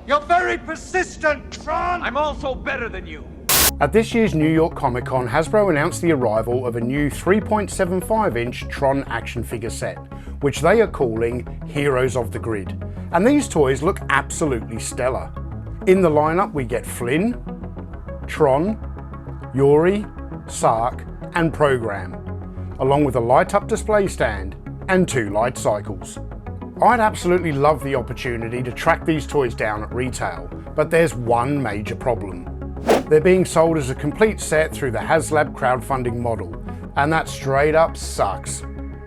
You're very persistent, Tron! I'm also better than you. At this year's New York Comic Con, Hasbro announced the arrival of a new 3.75-inch Tron action figure set, which they are calling Heroes of the Grid. And these toys look absolutely stellar. In the lineup we get Flynn, Tron, Yuri, Sark and Program, along with a light-up display stand and 2 light cycles. I'd absolutely love the opportunity to track these toys down at retail, but there's one major problem. They're being sold as a complete set through the Haslab crowdfunding model, and that straight up sucks.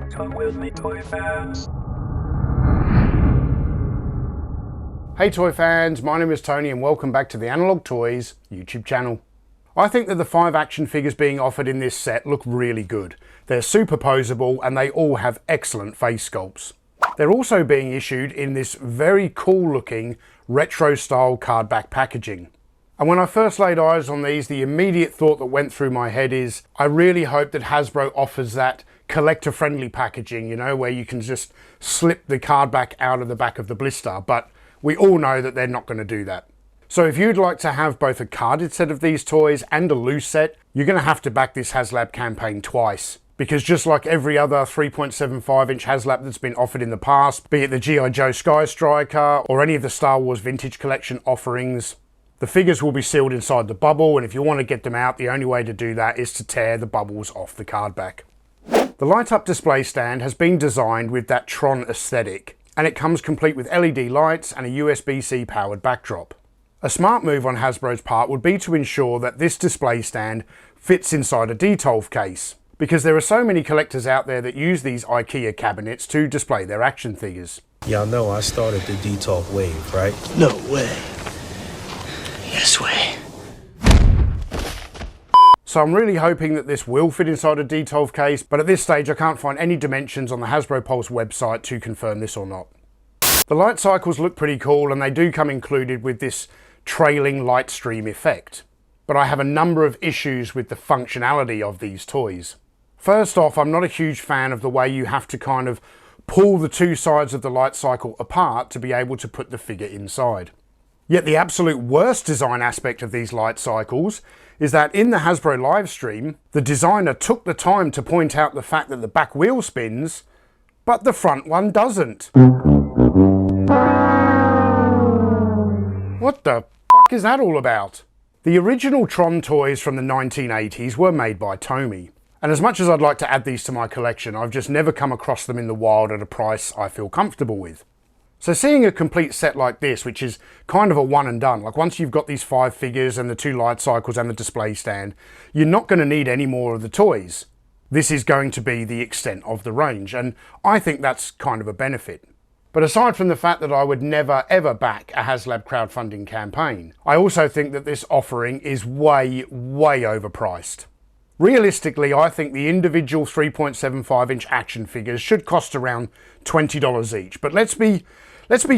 Come with me, toy fans. Hey toy fans, my name is Tony and welcome back to the Analog Toys YouTube channel. I think that the 5 action figures being offered in this set look really good. They're superposable and they all have excellent face sculpts. They're also being issued in this very cool looking retro style card back packaging. And when I first laid eyes on these, the immediate thought that went through my head is, I really hope that Hasbro offers that collector friendly packaging, you know, where you can just slip the card back out of the back of the blister, but we all know that they're not going to do that. So if you'd like to have both a carded set of these toys and a loose set, you're going to have to back this Haslab campaign twice. Because just like every other 3.75-inch Haslab that's been offered in the past, be it the G.I. Joe Sky Striker or any of the Star Wars Vintage Collection offerings, the figures will be sealed inside the bubble, and if you want to get them out, the only way to do that is to tear the bubbles off the card back. The light-up display stand has been designed with that Tron aesthetic, and it comes complete with LED lights and a USB-C powered backdrop. A smart move on Hasbro's part would be to ensure that this display stand fits inside a detolf case, because there are so many collectors out there that use these IKEA cabinets to display their action figures. Y'all know I started the detolf wave, right? No way. Yes way. So I'm really hoping that this will fit inside a detolf case, but at this stage I can't find any dimensions on the Hasbro Pulse website to confirm this or not. The light cycles look pretty cool and they do come included with this trailing light stream effect. But I have a number of issues with the functionality of these toys. First off, I'm not a huge fan of the way you have to kind of pull the 2 sides of the light cycle apart to be able to put the figure inside. Yet the absolute worst design aspect of these light cycles is that in the Hasbro live stream, the designer took the time to point out the fact that the back wheel spins, but the front one doesn't. What the fuck is that all about? The original Tron toys from the 1980s were made by Tomy. And as much as I'd like to add these to my collection, I've just never come across them in the wild at a price I feel comfortable with. So seeing a complete set like this, which is kind of a one and done, like once you've got these 5 figures and the 2 light cycles and the display stand, you're not going to need any more of the toys. This is going to be the extent of the range, and I think that's kind of a benefit. But aside from the fact that I would never ever back a Haslab crowdfunding campaign, I also think that this offering is way overpriced. Realistically, I think the individual 3.75-inch action figures should cost around $20 each, but let's be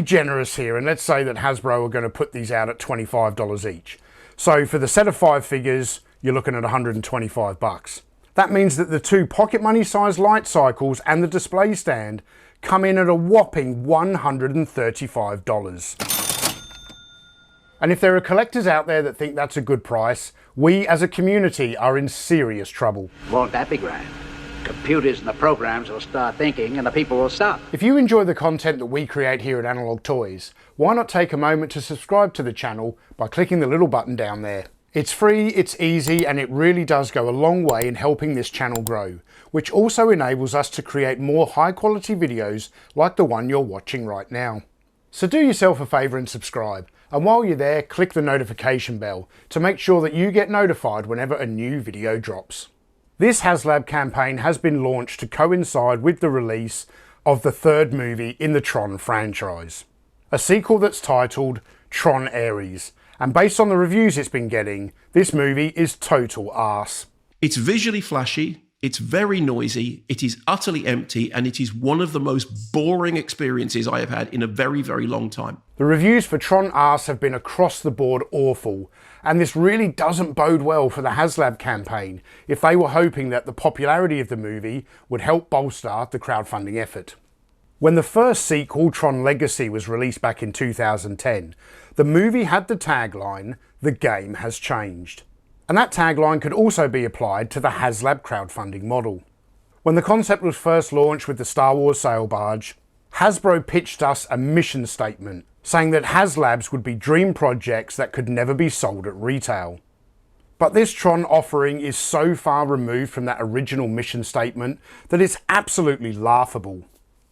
generous here and let's say that Hasbro are going to put these out at $25 each. So for the set of 5 figures, you're looking at $125. That means that the 2 pocket money size light cycles and the display stand come in at a whopping $135. And if there are collectors out there that think that's a good price, we as a community are in serious trouble. Won't that be grand? Computers and the programs will start thinking and the people will stop. If you enjoy the content that we create here at Analog Toys, why not take a moment to subscribe to the channel by clicking the little button down there. It's free, it's easy, and it really does go a long way in helping this channel grow, which also enables us to create more high quality videos like the one you're watching right now. So do yourself a favour and subscribe, and while you're there, click the notification bell to make sure that you get notified whenever a new video drops. This Haslab campaign has been launched to coincide with the release of the 3rd movie in the Tron franchise. A sequel that's titled Tron Ares, and based on the reviews it's been getting, this movie is total arse. It's visually flashy, it's very noisy, it is utterly empty, and it is one of the most boring experiences I have had in a very long time. The reviews for Tron Arse have been across the board awful, and this really doesn't bode well for the Haslab campaign if they were hoping that the popularity of the movie would help bolster the crowdfunding effort. When the first sequel, Tron Legacy, was released back in 2010, the movie had the tagline, "The game has changed." And that tagline could also be applied to the Haslab crowdfunding model. When the concept was first launched with the Star Wars sail barge, Hasbro pitched us a mission statement saying that Haslabs would be dream projects that could never be sold at retail. But this Tron offering is so far removed from that original mission statement that it's absolutely laughable.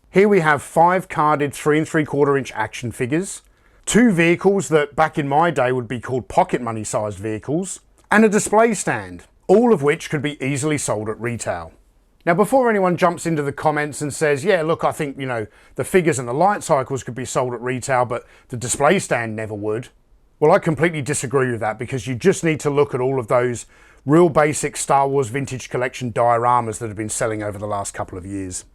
Here we have 5 carded 3 3/4 inch action figures, 2 vehicles that back in my day would be called pocket money sized vehicles, and a display stand, all of which could be easily sold at retail. Now, before anyone jumps into the comments and says, yeah, look, I think, the figures and the light cycles could be sold at retail, but the display stand never would. Well, I completely disagree with that, because you just need to look at all of those real basic Star Wars Vintage Collection dioramas that have been selling over the last couple of years.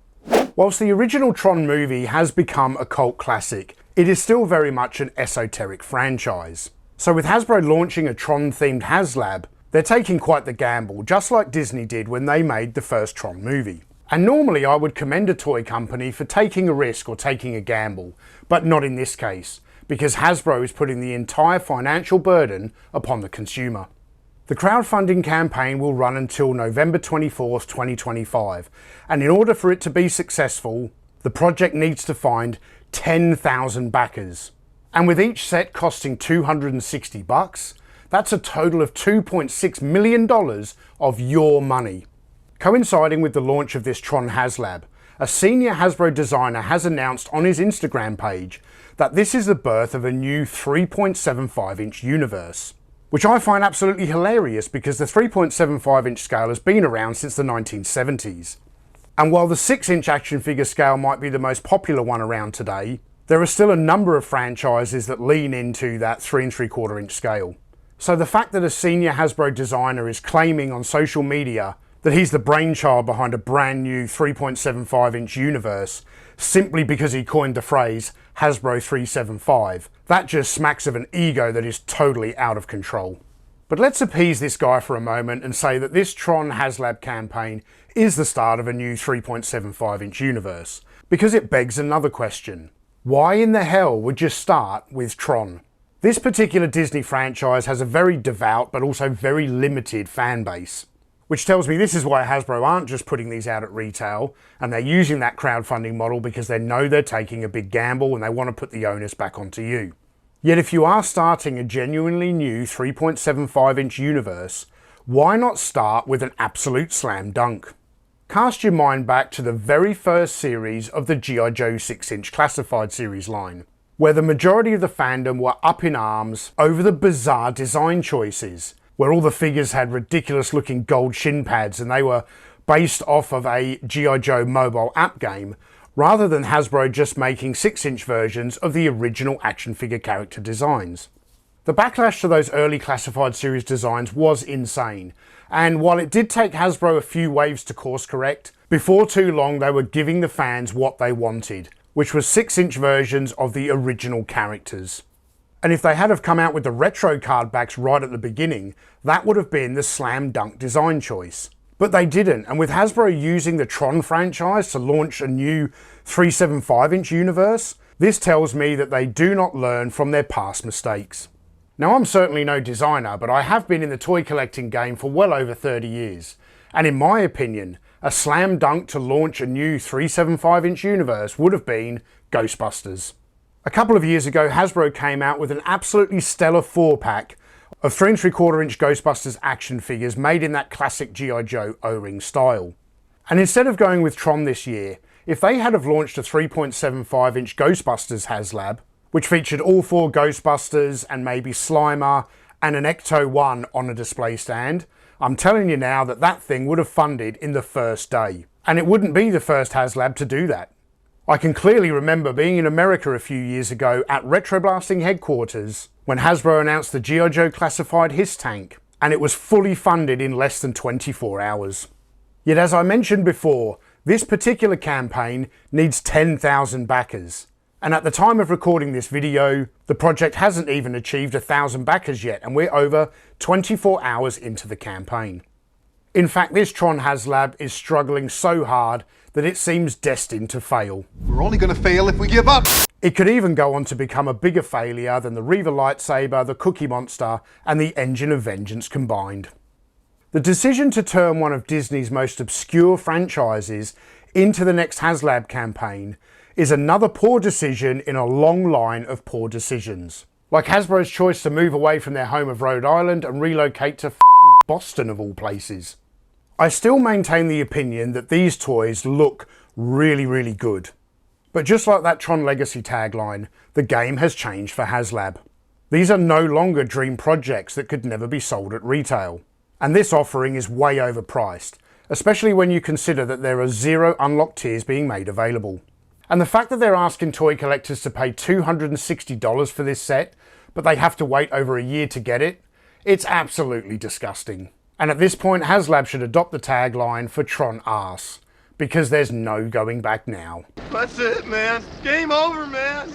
Whilst the original Tron movie has become a cult classic, it is still very much an esoteric franchise. So with Hasbro launching a Tron-themed Haslab, they're taking quite the gamble, just like Disney did when they made the first Tron movie. And normally I would commend a toy company for taking a risk or taking a gamble, but not in this case, because Hasbro is putting the entire financial burden upon the consumer. The crowdfunding campaign will run until November 24th, 2025, and in order for it to be successful, the project needs to find 10,000 backers. And with each set costing $260, that's a total of $2.6 million of your money. Coinciding with the launch of this Tron Haslab, a senior Hasbro designer has announced on his Instagram page that this is the birth of a new 3.75 inch universe, which I find absolutely hilarious because the 3.75 inch scale has been around since the 1970s. And while the 6 inch action figure scale might be the most popular one around today, there are still a number of franchises that lean into that 3 3/4 inch scale. So the fact that a senior Hasbro designer is claiming on social media that he's the brainchild behind a brand new 3.75 inch universe simply because he coined the phrase Hasbro 375, that just smacks of an ego that is totally out of control. But let's appease this guy for a moment and say that this Tron Haslab campaign is the start of a new 3.75 inch universe, because it begs another question. Why in the hell would you start with Tron? This particular Disney franchise has a very devout but also very limited fan base, which tells me this is why Hasbro aren't just putting these out at retail, and they're using that crowdfunding model because they know they're taking a big gamble and they want to put the onus back onto you. Yet if you are starting a genuinely new 3.75 inch universe, why not start with an absolute slam dunk? Cast your mind back to the very first series of the G.I. Joe 6 inch classified series line, where the majority of the fandom were up in arms over the bizarre design choices, where all the figures had ridiculous looking gold shin pads and they were based off of a G.I. Joe mobile app game, rather than Hasbro just making 6 inch versions of the original action figure character designs. The backlash to those early classified series designs was insane, and while it did take Hasbro a few waves to course correct, before too long they were giving the fans what they wanted, which was 6 inch versions of the original characters. And if they had have come out with the retro card backs right at the beginning, that would have been the slam dunk design choice. But they didn't, and with Hasbro using the Tron franchise to launch a new 3.75 inch universe, this tells me that they do not learn from their past mistakes. Now, I'm certainly no designer, but I have been in the toy collecting game for well over 30 years, and in my opinion, a slam dunk to launch a new 3.75 inch universe would have been Ghostbusters. A couple of years ago, Hasbro came out with an absolutely stellar 4-pack of 3 3/4 inch Ghostbusters action figures made in that classic G.I. Joe O-ring style. And instead of going with Tron this year, if they had have launched a 3.75 inch Ghostbusters Haslab, which featured all 4 Ghostbusters and maybe Slimer and an Ecto-1 on a display stand, I'm telling you now that that thing would have funded in the first day. And it wouldn't be the first Haslab to do that. I can clearly remember being in America a few years ago at Retroblasting headquarters when Hasbro announced the G.I. Joe classified Hiss tank, and it was fully funded in less than 24 hours. Yet as I mentioned before, this particular campaign needs 10,000 backers. And at the time of recording this video, the project hasn't even achieved 1,000 backers yet, and we're over 24 hours into the campaign. In fact, this Tron Haslab is struggling so hard that it seems destined to fail. We're only gonna fail if we give up. It could even go on to become a bigger failure than the Reaver lightsaber, the Cookie Monster, and the Engine of Vengeance combined. The decision to turn one of Disney's most obscure franchises into the next Haslab campaign is another poor decision in a long line of poor decisions. Like Hasbro's choice to move away from their home of Rhode Island and relocate to f***ing Boston of all places. I still maintain the opinion that these toys look really, really good. But just like that Tron Legacy tagline, the game has changed for Haslab. These are no longer dream projects that could never be sold at retail. And this offering is way overpriced, especially when you consider that there are 0 unlocked tiers being made available. And the fact that they're asking toy collectors to pay $260 for this set, but they have to wait over a year to get it, it's absolutely disgusting. And at this point, Haslab should adopt the tagline for Tron Arse, because there's no going back now. That's it, man. Game over, man.